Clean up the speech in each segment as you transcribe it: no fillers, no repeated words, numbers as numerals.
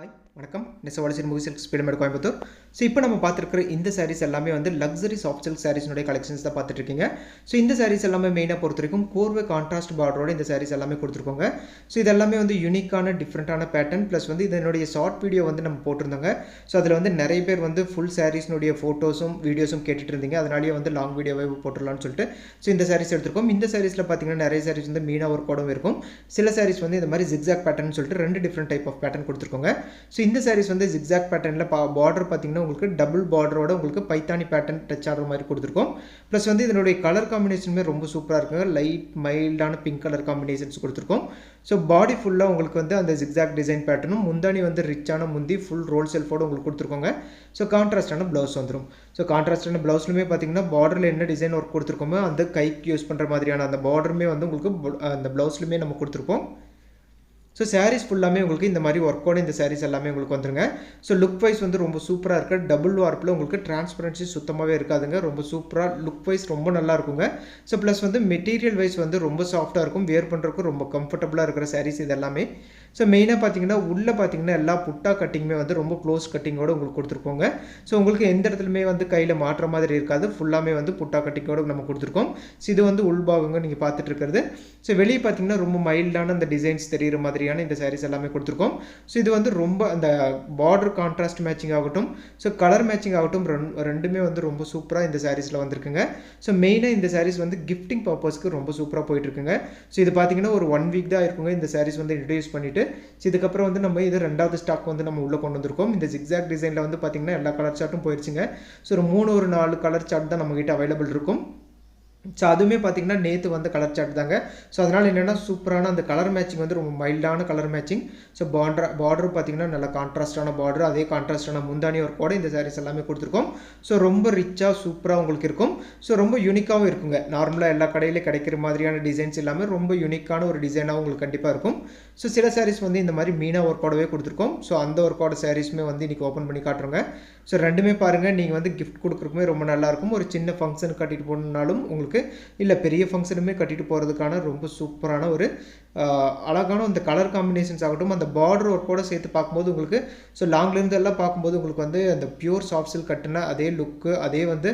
Hi வணக்கம். நெசவாளி movie silk ஸ்பீடமேட் Coimbatore. So இப்போ நம்ம பார்த்துருக்கிற இந்த சாரீஸ் எல்லாமே வந்து லக்ஸரி சாஃப்ட் சில்க் சாரீஸ்னுடைய கலெக்ஷன்ஸ் தான் பார்த்துட்டு இருக்கீங்க. ஸோ இந்த சாரீஸ் எல்லாமே மெயினாக பொறுத்த வரைக்கும் கோர்வை கான்ட்ராஸ்ட் பார்டரோட இந்த சாரீஸ் எல்லாமே கொடுத்துருக்கோங்க. ஸோ இது எல்லாமே வந்து யூனிக்கான டிஃப்ரெண்ட்டான பேட்டர்ன் ப்ளஸ் வந்து இதனுடைய ஷார்ட் வீடியோ வந்து நம்ம போட்டிருந்தோங்க. ஸோ அதில் வந்து நிறைய பேர் வந்து ஃபுல் சாரீஸ்னுடைய ஃபோட்டோஸும் வீடியோஸும் கேட்டுட்டு இருந்தீங்க. அதனாலேயே வந்து லாங் வீடியோவே போட்டுடலாம்னு சொல்லிட்டு ஸோ இந்த சாரீஸ் எடுத்துருக்கோம். இந்த சாரீஸில் பார்த்தீங்கன்னா நிறைய சாரீஸ் வந்து மீனா ஒர்க்கோடும் இருக்கும். சில சாரீஸ் வந்து இந்த மாதிரி ஜிக்ஸாக் பேட்டர்ன் சொல்லிட்டு ரெண்டு டிஃப்ரெண்ட் டைப் ஆஃப் பேட்டர்ன் கொடுத்துருக்கோங்க. ஸோ இந்த சாரீஸ் வந்து ஜிக்ஸாக் பேட்டர்னில் பார்டர் பார்த்தீங்கன்னா உங்களுக்கு டபுள் பார்டரோட உங்களுக்கு பைத்தானி பேட்டர்ன் டச் ஆகிற மாதிரி கொடுத்துருக்கோம். ப்ளஸ் வந்து இதனுடைய கலர் காம்பினேஷனுமே ரொம்ப சூப்பராக இருக்குங்க. லைட் மைல்டான பிங்க் கலர் காம்பினேஷன்ஸ் கொடுத்துருக்கோம். ஸோ பாடி ஃபுல்லாக உங்களுக்கு வந்து அந்த ஜிக்ஸாக் டிசைன் பேட்டர்னும் முந்தானி வந்து ரிச்சான முந்தி ஃபுல் ரோல் செல்ஃபோடு உங்களுக்கு கொடுத்துருக்கோங்க. ஸோ கான்ட்ராஸ்டான ப்ளவுஸ் வந்துடும். ஸோ கான்ட்ராஸ்டான ப்ளவுஸ்லுமே பார்த்தீங்கன்னா பார்டரில் என்ன டிசைன் ஒர்க் கொடுத்துருக்கோமோ அந்த கைக்கு யூஸ் பண்ணுற மாதிரியான அந்த பார்டருமே வந்து உங்களுக்கு அந்த ப்ளவுஸ்லுமே நம்ம கொடுத்துருப்போம். ஸோ சாரீஸ் ஃபுல்லாமே உங்களுக்கு இந்த மாதிரி ஒர்க்கோட இந்த சாரீஸ் எல்லாமே உங்களுக்கு வந்துருங்க. ஸோ லுக் வைஸ் வந்து ரொம்ப சூப்பராக இருக்குது. டபுள் வார்ப்பில் உங்களுக்கு டிரான்ஸ்பரன்சி சுத்தமாகவே இருக்காதுங்க. ரொம்ப சூப்பராக லுக் வைஸ் ரொம்ப நல்லா இருக்குங்க. ஸோ ப்ளஸ் வந்து மெட்டீரியல் வைஸ் வந்து ரொம்ப சாஃப்ட்டாக இருக்கும். வேர் பண்ணுறதுக்கு ரொம்ப கம்ஃபர்டபுளாக இருக்கிற சாரீஸ் இது எல்லாமே. ஸோ மெயினாக பார்த்தீங்கன்னா உள்ளே பார்த்தீங்கன்னா எல்லா புட்டா கட்டிங்குமே வந்து ரொம்ப க்ளோஸ் கட்டிங்கோடு உங்களுக்கு கொடுத்துருக்கோங்க. ஸோ உங்களுக்கு எந்த இடத்துலையுமே வந்து கையில் மாற்ற மாதிரி இருக்காது. ஃபுல்லாமே வந்து புட்டா கட்டிங்கோடு நம்ம கொடுத்துருக்கோம். ஸோ இது வந்து உள்பாகங்க நீங்கள் பார்த்துட்டு இருக்கிறது. ஸோ வெளியே பார்த்தீங்கன்னா ரொம்ப மைல்டான அந்த டிசைன்ஸ் தெரிகிற மாதிரியான இந்த சாரீஸ் எல்லாமே கொடுத்துருக்கோம். ஸோ இது வந்து ரொம்ப அந்த பார்டர் கான்ட்ராஸ்ட் மேட்சிங் ஆகட்டும், ஸோ கலர் மேட்சிங் ஆகட்டும் ரெண்டுமே வந்து ரொம்ப சூப்பராக இந்த சாரீஸில் வந்துருக்குங்க. ஸோ மெயினாக இந்த சாரீஸ் வந்து கிஃப்டிங் பர்பஸ்க்கு ரொம்ப சூப்பராக போயிட்டுருக்குங்க. ஸோ இது பார்த்தீங்கன்னா ஒரு 1 வீக் தான் இருக்குங்க இந்த சாரீஸ் வந்து இன்ட்ரடியூஸ் பண்ணிவிட்டு. ஸோ இதுக்கப்புறம் வந்து நம்ம இது ரெண்டாவது ஸ்டாக் வந்து நம்ம உள்ளே கொண்டு வந்திருக்கோம். இந்த ஜிக்ஸாக் டிசைனில் வந்து பார்த்தீங்கன்னா எல்லா கலர் சார்ட்டும் போயிடுச்சுங்க. ஸோ ஒரு 4 கலர் சார்ட் தான் நம்மகிட்ட அவைலபிள் இருக்கும். ஸோ அதுவுமே பார்த்தீங்கன்னா நேற்று வந்து கலர் சார்ட் தாங்க. ஸோ அதனால் என்னென்னா சூப்பரான அந்த கலர் மேட்சிங் வந்து ரொம்ப மைல்டான கலர் மேட்சிங். ஸோ பார்டர் பார்த்தீங்கன்னா நல்ல கான்ட்ராஸ்டான பார்டர், அதே கான்ட்ராஸ்டான முந்தானி ஒர்க்கோட இந்த சாரீஸ் எல்லாமே கொடுத்துருக்கோம். ஸோ ரொம்ப ரிச்சாக சூப்பராக உங்களுக்கு இருக்கும். ஸோ ரொம்ப யூனிக்காகவும் இருக்குங்க. நார்மலாக எல்லா கடையிலும் கிடைக்கிற மாதிரியான டிசைன்ஸ் எல்லாமே ரொம்ப யூனிக்கான ஒரு டிசைனாக உங்களுக்கு கண்டிப்பாக இருக்கும். ஸோ சில சாரீஸ் வந்து இந்த மாதிரி மீனா ஒர்க்கோடவே கொடுத்துருக்கோம். ஸோ அந்த ஒர்க்கோட சாரீஸுமே வந்து இன்றைக்கி ஓப்பன் பண்ணி காட்டுறோங்க. ஸோ ரெண்டுமே பாருங்கள், நீங்கள் வந்து கிஃப்ட் கொடுக்குறக்குமே ரொம்ப நல்லாயிருக்கும். ஒரு சின்ன ஃபங்க்ஷன் கட்டிட்டு போனாலும் உங்களுக்கு இல்லை பெரிய ஃபங்க்ஷனுமே கட்டிட்டு போகிறதுக்கான ரொம்ப சூப்பரான ஒரு அழகான அந்த கலர் காம்பினேஷன்ஸ் ஆகட்டும், அந்த பார்டர் ஒர்க்கோடு சேர்த்து பார்க்கும்போது உங்களுக்கு ஸோ லாங்லேருந்து எல்லாம் பார்க்கும்போது உங்களுக்கு வந்து அந்த பியூர் சாஃப்ட் சில்க் கட்டின அதே லுக்கு, அதே வந்து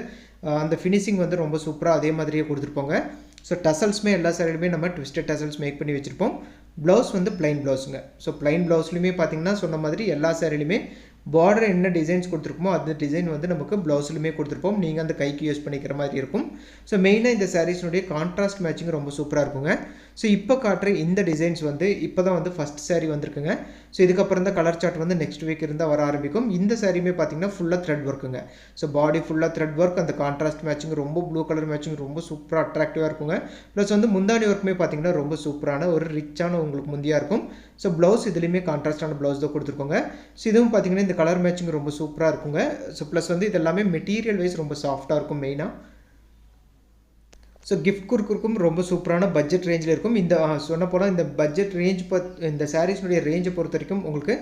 அந்த ஃபினிஷிங் வந்து ரொம்ப சூப்பராக அதே மாதிரியே கொடுத்துருப்போங்க. ஸோ டசல்ஸுமே எல்லா சாரிலுமே நம்ம ட்விஸ்டட் டசல்ஸ் மேக் பண்ணி வச்சுருப்போம். ப்ளவுஸ் வந்து ப்ளைன் ப்ளவுஸுங்க. ஸோ ப்ளைன் ப்ளவுஸ்லையுமே பார்த்தீங்கன்னா சொன்ன மாதிரி எல்லா சாரிலுமே பார்டர் என்ன டிசைன்ஸ் கொடுத்துருப்போமோ அந்த டிசைன் வந்து நமக்கு ப்ளவுஸ்லையுமே கொடுத்துருப்போம். நீங்கள் அந்த கைக்கு யூஸ் பண்ணிக்கிற மாதிரி இருக்கும். ஸோ மெயினாக இந்த சாரீஸ்னுடைய கான்ட்ராஸ்ட் மேட்சிங் ரொம்ப சூப்பராக இருக்குங்க. ஸோ இப்போ காட்டுற இந்த டிசைன்ஸ் வந்து இப்போ தான் வந்து ஃபஸ்ட் சாரீ வந்திருக்குங்க. ஸோ இதுக்கப்புறம் தான் கலர் சார்ட் வந்து நெக்ஸ்ட் வீக் இருந்தால் வர ஆரம்பிக்கும். இந்த சாரியுமே பார்த்தீங்கன்னா ஃபுல்லாக த்ரெட் ஒர்க்குங்க. ஸோ பாடி ஃபுல்லாக த்ரெட் ஒர்க், அந்த கான்ட்ராஸ்ட் மேட்சிங் ரொம்ப ப்ளூ கலர் மேட்சிங் ரொம்ப சூப்பராக அட்ராக்டிவாக இருக்குங்க. ப்ளஸ் வந்து முந்தானி ஒர்க்குமே பார்த்தீங்கன்னா ரொம்ப சூப்பரான ஒரு ரிச்சான உங்களுக்கு முந்தியாக இருக்கும். ஸோ ப்ளவுஸ் இதுலேயுமே கான்ட்ராஸ்டான ப்ளவுஸ் தான் கொடுத்துருக்கோங்க. ஸோ இதுவும் பார்த்தீங்கன்னா இந்த கலர் மேட்சிங் ரொம்ப சூப்பராக இருக்குங்க. ஸோ ப்ளஸ் வந்து இது எல்லாமே மெட்டீரியல் வைஸ் ரொம்ப சாஃப்டாக இருக்கும் மெயினாக. ஸோ கிஃப்ட் கொடுக்குறக்கும் ரொம்ப சூப்பரான பட்ஜெட் ரேஞ்சில் இருக்கும். இந்த சொன்ன போனால் இந்த பட்ஜெட் ரேஞ்ச் இந்த சாரீஸ்னுடைய ரேஞ்சை பொறுத்த வரைக்கும் உங்களுக்கு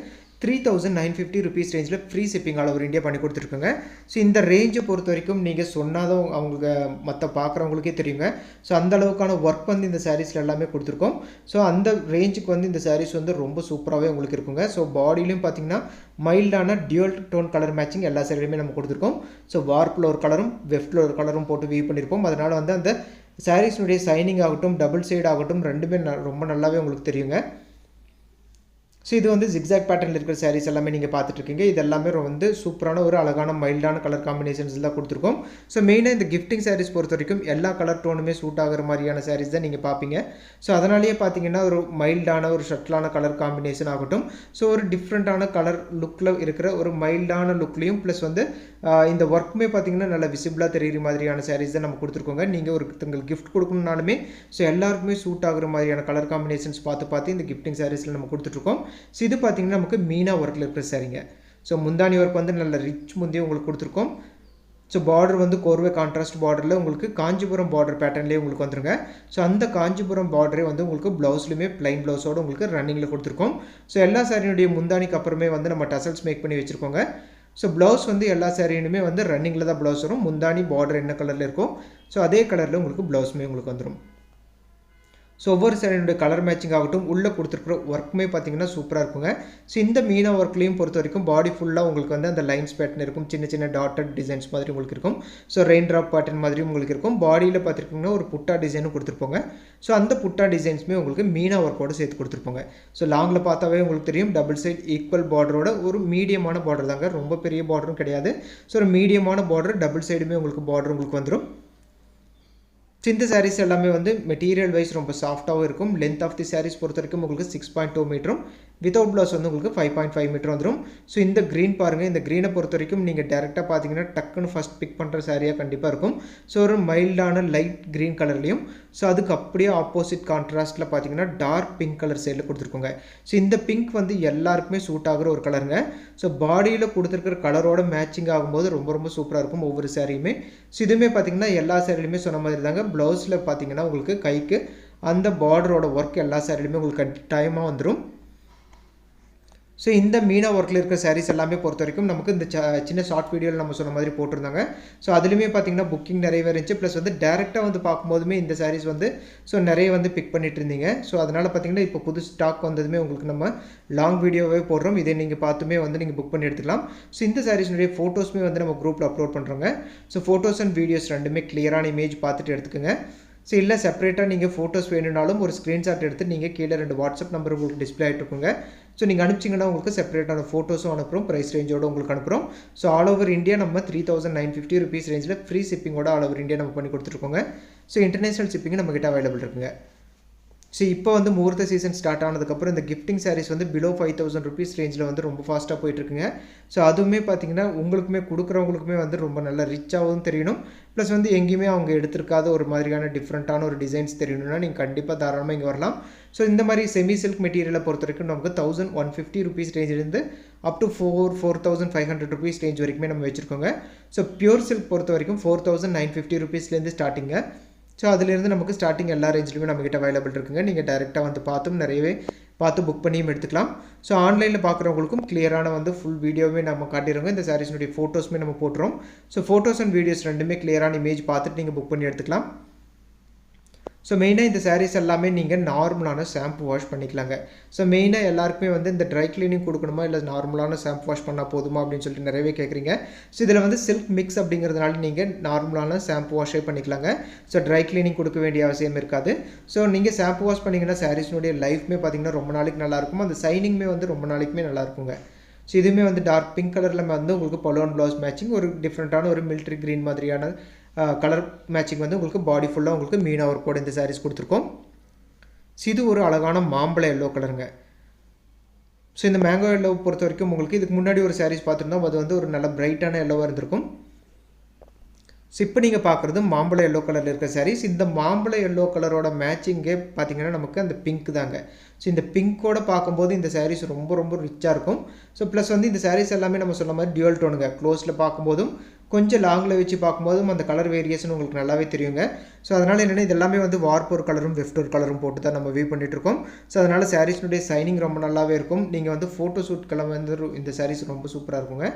3950 rupees ரேஞ்சில் free shipping all over India பண்ணி கொடுத்துருக்குங்க. ஸோ இந்த ரேஞ்சை பொறுத்த வரைக்கும் நீங்கள் சொன்னாதான் அவங்களுக்கு மற்ற பார்க்குறவங்களுக்கே தெரியுங்க. ஸோ அந்த அளவுக்கான ஒர்க் வந்து இந்த சாரீஸில் எல்லாமே கொடுத்துருக்கோம். ஸோ அந்த ரேஞ்சுக்கு வந்து இந்த சாரீஸ் வந்து ரொம்ப சூப்பராகவே உங்களுக்கு இருக்குங்க. ஸோ பாடியிலையும் பார்த்தீங்கன்னா மைல்டான டியூல் டோன் கலர் மேட்சிங் எல்லா சாரிலையுமே நம்ம கொடுத்துருக்கோம். ஸோ வார்ப்பில் ஒரு கலரும் வெஃப்டில் ஒரு கலரும் போட்டு வீவ் பண்ணியிருப்போம். அதனால் வந்து அந்த சாரீஸ்னுடைய சைனிங் ஆகட்டும், டபுள் சைடு ஆகட்டும் ரெண்டுமே ரொம்ப நல்லாவே உங்களுக்கு தெரியுங்க. ஸோ இது வந்து ஜிக்ஸாக் பேட்டர்னில் இருக்கிற சாரீஸ் எல்லாமே நீங்கள் பார்த்துட்ருக்கீங்க. இது எல்லாமே வந்து சூப்பரான ஒரு அழகான மைல்டான கலர் காம்பினேஷன்ஸ் தான் கொடுத்துருக்கோம். ஸோ மெயினாக இந்த கிஃப்டிங் சாரீஸ் பொறுத்த வரைக்கும் எல்லா கலர் டோனுமே சூட் ஆகிற மாதிரியான சாரீஸ் தான் நீங்கள் பார்ப்பீங்க. ஸோ அதனாலேயே பார்த்தீங்கன்னா ஒரு மைல்டான ஒரு ஷட்டிலான கலர் காம்பினேஷன் ஆகட்டும், ஸோ ஒரு டிஃப்ரெண்ட்டான கலர் லுக்கில் இருக்கிற ஒரு மைல்டான லுக்லேயும் ப்ளஸ் வந்து இந்த ஒர்க்குமே பார்த்தீங்கன்னா நல்லா விசிபிளாக தெரிகிற மாதிரியான சாரீஸ் தான் நம்ம கொடுத்துருக்கோங்க. நீங்கள் ஒருத்தங்களுக்கு கிஃப்ட் கொடுக்கணுன்னாலுமே ஸோ எல்லாருக்குமே சூட் ஆகிற மாதிரியான கலர் காம்பினேஷன்ஸ் பார்த்து இந்த கிஃப்டிங் சாரீஸில் நம்ம கொடுத்துட்ருக்கோம். ஸோ இது பார்த்தீங்கன்னா நமக்கு மீனா ஒர்க்கில் இருக்கிற சாரீங்க. ஸோ முந்தானி ஒர்க் வந்து நல்ல ரிச் முந்தைய உங்களுக்கு கொடுத்துருக்கோம். ஸோ பார்டர் வந்து கோர்வை கான்ட்ராஸ்ட் பார்டரில் உங்களுக்கு காஞ்சிபுரம் பார்டர் பேட்டர்ன்லேயே உங்களுக்கு வந்துருங்க. ஸோ அந்த காஞ்சிபுரம் பார்டரே வந்து உங்களுக்கு ப்ளவுஸ்லையுமே ப்ளைன் ப்ளவுஸோடு உங்களுக்கு ரன்னிங்கில் கொடுத்துருக்கோம். ஸோ எல்லா சாரியினுடைய முந்தானிக்கு அப்புறமே வந்து நம்ம டசல்ஸ் மேக் பண்ணி வச்சுருக்கோங்க. ஸோ ப்ளவுஸ் வந்து எல்லா சாரியினுமே வந்து ரன்னிங்கில் தான் ப்ளவுஸ் வரும். முந்தானி பார்டர் என்ன கலரில் இருக்கும் ஸோ அதே கலரில் உங்களுக்கு ப்ளவுஸுமே உங்களுக்கு வந்துடும். ஸோ ஒவ்வொரு சாரியோட கலர் மேட்சிங் ஆகட்டும், உள்ளே கொடுத்துருக்குற ஒர்க்குமே பார்த்தீங்கன்னா சூப்பராக இருக்குங்க. ஸோ இந்த மீனா ஒர்க்லேயும் பொறுத்த வரைக்கும் பாடி ஃபுல்லாக உங்களுக்கு வந்து அந்த லைன்ஸ் பேட்டர்ன் இருக்கும், சின்ன சின்ன டாட்டட் டிசைன்ஸ் மாதிரி உங்களுக்கு இருக்கும். ஸோ ரெயின் ட்ராப் பேட்டர்ன் மாதிரியும் உங்களுக்கு இருக்கும். பாடியில் பார்த்துருக்கீங்கன்னா ஒரு புட்டா டிசைனும் கொடுத்துருப்போங்க. ஸோ அந்த புட்டா டிசைன்ஸுமே உங்களுக்கு மீனா ஒர்க்கோடு சேர்த்து கொடுத்துருப்போங்க. ஸோ லாங்கில் பார்த்தாவே உங்களுக்கு தெரியும், டபுள் சைட் ஈக்குவல் பார்டரோட ஒரு மீடியமான பார்டர் தாங்க, ரொம்ப பெரிய பார்டரும் கிடையாது. ஸோ ஒரு மீடியமான பார்டர், டபுள் சைடுமே உங்களுக்கு பார்டர் உங்களுக்கு வந்துடும். ஸோ இந்த சாரீஸ் எல்லாமே வந்து மெட்டீரியல் வைஸ் ரொம்ப சாஃப்ட்டாகவும் இருக்கும். லென்த் ஆஃப் தி சாரீஸ் பொறுத்த வரைக்கும் உங்களுக்கு 6.2 மீட்டரும், வித்தவுட் ப்ளவுஸ் வந்து உங்களுக்கு 5.5 மீட்டர் வந்துடும். ஸோ இந்த க்ரீன் பாருங்கள், இந்த க்ரீனை பொறுத்த வரைக்கும் நீங்கள் டேரெக்டாக பார்த்தீங்கன்னா டக்குன்னு ஃபஸ்ட் பிக் பண்ணுற சாரியாக கண்டிப்பாக இருக்கும். ஸோ ஒரு மைல்டான லைட் க்ரீன் கலர்லையும், ஸோ அதுக்கு அப்படியே ஆப்போசிட் கான்ட்ராஸ்ட்டில் பார்த்தீங்கன்னா டார்க் பிங்க் கலர் சைடில் கொடுத்துருக்கோங்க. ஸோ இந்த பிங்க் வந்து எல்லாருக்குமே சூட் ஆகிற ஒரு கலருங்க. ஸோ பாடியில் கொடுத்துருக்கிற கலரோட மேட்சிங் ஆகும்போது ரொம்ப ரொம்ப சூப்பராக இருக்கும் ஒவ்வொரு சாரியுமே. ஸோ இதுவுமே பார்த்தீங்கன்னா எல்லா சாரிலையுமே சொன்ன மாதிரி தாங்க, ப்ளவுஸில் பார்த்தீங்கன்னா உங்களுக்கு கைக்கு அந்த பார்டரோட ஒர்க் எல்லா சாரிலையுமே உங்களுக்கு கட்டாயமாக வந்துடும். ஸோ இந்த மீனா ஒர்க்கில் இருக்கிற சாரீஸ் எல்லாமே பொறுத்த வரைக்கும் நமக்கு இந்த சின்ன ஷார்ட் வீடியோவில் நம்ம சொன்ன மாதிரி போட்டிருந்தாங்க. ஸோ அதுலேயுமே பார்த்தீங்கன்னா புக்கிங் நிறையவே இருந்துச்சு. ப்ளஸ் வந்து டேரெக்டாக வந்து பார்க்கும்போதுமே இந்த சாரீஸ் வந்து ஸோ நிறைய வந்து பிக் பண்ணிட்டு இருந்தீங்க. ஸோ அதனால் பார்த்தீங்கன்னா இப்போ புது ஸ்டாக் வந்ததுமே உங்களுக்கு நம்ம லாங் வீடியோவே போடுறோம். இதை நீங்கள் பார்த்துமே வந்து நீங்கள் புக் பண்ணி எடுத்துக்கலாம். ஸோ இந்த சாரீஸ்னுடைய ஃபோட்டோஸுமே வந்து நம்ம குரூப்பில் அப்லோட் பண்ணுறோங்க. ஸோ ஃபோட்டோஸ் அண்ட் வீடியோஸ் ரெண்டுமே கிளியரான இமேஜ் பார்த்துட்டு எடுத்துக்கோங்க. ஸோ இல்லை செப்பரேட்டாக நீங்கள் ஃபோட்டோஸ் வேணும்னாலும் ஒரு ஸ்க்ரீன்ஷாட் எடுத்து நீங்கள் கீழே 2 வாட்ஸ்அப் நம்பர் உங்களுக்கு டிஸ்பிளே ஆகிட்டு இருக்குங்க. ஸோ நீங்கள் அனுப்பிச்சிங்கன்னா உங்களுக்கு செப்பரேட்டான ஃபோட்டோஸும் அனுப்புகிறோம், ப்ரைஸ் ரேஞ்சோடு உங்களுக்கு அனுப்புகிறோம். ஸோ ஆல் ஓவர் இந்தியா நம்ம 3950 rupees ரேஞ்சில் ஃப்ரீ ஷிப்பிங்கோட ஆல் ஓவர் இந்தியா நம்ம பண்ணி கொடுத்துருக்கோங்க. ஸோ இன்டர்நேஷனல் ஷிப்பிங் நம்மகிட்ட அவைலபிள் இருக்குங்க. ஸோ இப்போ வந்து முகூர்த்த சீசன் ஸ்டார்ட் ஆனதுக்கப்புறம் இந்த கிஃப்டிங் சாரீஸ் வந்து பிலோ 5000 rupees ரேஞ்சில் வந்து ரொம்ப ஃபாஸ்ட்டாக போயிட்டுருக்குங்க. ஸோ அதுவுமே பார்த்தீங்கன்னா உங்களுக்குமே கொடுக்குறவங்களுக்குமே வந்து ரொம்ப நல்லா ரிச்சாகவும் தெரியணும். ப்ளஸ் வந்து எங்கேயுமே அவங்க எடுத்திருக்காத ஒரு மாதிரியான டிஃப்ரெண்ட்டான ஒரு டிசைன்ஸ் தெரியணும்னா நீங்கள் கண்டிப்பாக தாராளமாக இங்கே வரலாம். ஸோ இந்த மாதிரி செமி சில்க் மெட்டீரியலை பொறுத்த வரைக்கும் நமக்கு 1150 rupees ரேஞ்சிலேருந்து அப் டு 4500 rupees ரேஞ்ச் வரைக்குமே நம்ம வச்சுருக்கோங்க. ஸோ பியூர் சில்க் பொறுத்த வரைக்கும் 4950 rupeesலேருந்து ஸ்டார்டிங்க. ஸோ அதிலிருந்து நமக்கு ஸ்டார்டிங் எல்லா ரேஞ்சிலுமே நம்மகிட்ட அவைலபிள் இருக்குங்க. நீங்கள் டேரெக்டாக வந்து பார்த்தும் நிறையவே பார்த்து புக் பண்ணியும் எடுத்துக்கலாம். ஸோ ஆன்லைனில் பார்க்குறவங்களுக்கும் கிளியரான வந்து ஃபுல் வீடியோவே நம்ம காட்டிடுறோங்க. இந்த சாரீஸ்னுடைய ஃபோட்டோஸுமே நம்ம போட்டுறோம். ஸோ ஃபோட்டோஸ் அண்ட் வீடியோஸ் ரெண்டுமே கிளியரான இமேஜ் பார்த்துட்டு நீங்கள் புக் பண்ணி எடுத்துக்கலாம். ஸோ மெயினாக இந்த சாரீஸ் எல்லாமே நீங்கள் நார்மலான ஷாம்பு வாஷ் பண்ணிக்கலாங்க. ஸோ மெயினாக எல்லாருக்குமே வந்து இந்த ட்ரை கிளீனிங் கொடுக்கணுமா இல்லை நார்மலான ஷாம்பு வாஷ் பண்ணால் போதுமா அப்படின்னு சொல்லிட்டு நிறையவே கேட்குறீங்க. ஸோ இதில் வந்து சில்க் மிக்ஸ் அப்படிங்கிறதுனால நீங்கள் நார்மலான ஷாம்பு வாஷே பண்ணிக்கலாங்க. ஸோ ட்ரை கிளீனிங் கொடுக்க வேண்டிய அவசியம் இருக்காது. ஸோ நீங்கள் ஷாம்பு வாஷ் பண்ணிங்கன்னா சாரீஸ்னுடைய லைஃப்மே பார்த்தீங்கன்னா ரொம்ப நாளைக்கு நல்லாயிருக்கும். அந்த சைனிங்குமே வந்து ரொம்ப நாளைக்குமே நல்லாயிருக்குங்க. ஸோ இதுவுமே வந்து டார்க் பிங்க் கலரில் வந்து உங்களுக்கு பலூன் ப்ளவுஸ் மேட்சிங், ஒரு டிஃப்ரெண்ட்டான ஒரு மிலிட்ரி க்ரீன் மாதிரியான கலர் மேட்சிங் வந்து உங்களுக்கு பாடி ஃபுல்லாக உங்களுக்கு மீனா ஒர்க்கோட இந்த சாரீஸ் கொடுத்துருக்கோம். ஸோ இது ஒரு அழகான மாம்பழ எல்லோ கலருங்க. ஸோ இந்த மேங்கோ எல்லோ பொறுத்த வரைக்கும் உங்களுக்கு இதுக்கு முன்னாடி ஒரு சாரீஸ் பார்த்துருந்தோம், அது வந்து ஒரு நல்ல பிரைட்டான எல்லோவாக இருந்திருக்கும். ஸோ இப்போ நீங்கள் பார்க்குறது மாம்பழ எல்லோ கலரில் இருக்க சாரீஸ். இந்த மாம்பழ எல்லோ கலரோட மேட்சிங்கே பார்த்தீங்கன்னா நமக்கு அந்த பிங்க் தாங்க. ஸோ இந்த பிங்க்கோட பார்க்கும்போது இந்த சாரீஸ் ரொம்ப ரொம்ப ரிச்சாக இருக்கும். ஸோ ப்ளஸ் வந்து இந்த சாரீஸ் எல்லாமே நம்ம சொன்ன மாதிரி டியூவல் டோனுங்க. க்ளோஸில் பார்க்கும்போதும் கொஞ்சம் லாங்கில் வச்சு பார்க்கும்போதும் அந்த கலர் வேரியேஷன் உங்களுக்கு நல்லாவே தெரியுங்க. ஸோ அதனால் என்னென்னா இது எல்லாமே வந்து வார்ப் ஒரு கலரும் வெஃப்ட் ஒரு கலரும் போட்டு தான் நம்ம வியூ பண்ணிகிட்ருக்கோம். ஸோ அதனால் சாரீஸ்னுடைய சைனிங் ரொம்ப நல்லாவே இருக்கும். நீங்கள் வந்து ஃபோட்டோ ஷூட்கெல்லாம் வந்து இந்த சாரீஸ் ரொம்ப சூப்பராக இருக்குங்க.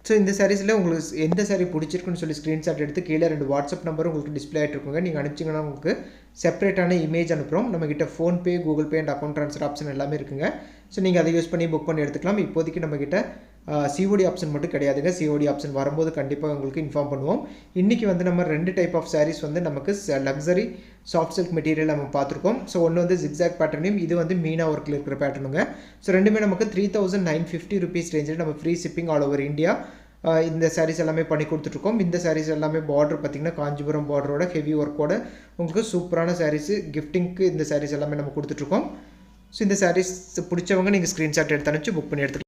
ஸோ இந்த சாரீஸில் உங்களுக்கு எந்த சாரீ பிடிச்சிருக்குன்னு சொல்லி ஸ்க்ரீன்ஷாட் எடுத்து கீழே 2 வாட்ஸ்அப் நம்பரும் உங்களுக்கு டிஸ்பிளே ஆகிட்டு இருக்குங்க. நீங்கள் அனுப்பிச்சிங்கன்னா உங்களுக்கு செப்பரேட்டான இமேஜ் அனுப்புகிறோம். நம்மக்கிட்ட PhonePe, Google pay and account transfer option எல்லாமே இருக்குங்க. ஸோ நீங்கள் அதை யூஸ் பண்ணி புக் பண்ணி எடுத்துக்கலாம். இப்போதைக்கு நம்மக்கிட்ட சிஓடி ஆப்ஷன் மட்டும் கிடையாதுங்க. சிஓடி ஆப்ஷன் வரும்போது கண்டிப்பாக உங்களுக்கு இன்ஃபார்ம் பண்ணுவோம். இன்றைக்கி வந்து நம்ம 2 டைப் ஆஃப் சாரீஸ் வந்து நமக்கு லக்ஸரி சாஃப்ட் சில்க் மெட்டீரியல் நம்ம பார்த்துருக்கோம். ஸோ ஒன்று வந்து ஜிக்ஸாக் பேட்டர்னையும், இது வந்து மீனா ஒர்க்கில் இருக்கிற பேட்டர்னுங்க. ஸோ ரெண்டுமே நமக்கு 3950 rupees ரேஞ்சில் நம்ம free shipping all over India இந்த சாரீஸ் எல்லாமே பண்ணி கொடுத்துட்ருக்கோம். இந்த சாரீஸ் எல்லாமே பார்டர் பார்த்திங்கன்னா காஞ்சிபுரம் பார்டரோட ஹெவி ஒர்க்கோட உங்களுக்கு சூப்பரான சாரீஸு கிஃப்டிங்க்கு இந்த சாரீஸ் எல்லாமே நம்ம கொடுத்துட்ருக்கோம். ஸோ இந்த சாரீஸ் பிடிச்சவங்க நீங்கள் ஸ்க்ரீன்ஷாட் எடுத்து அனுப்பிச்சு புக் பண்ணி எடுத்துக்கலாம்.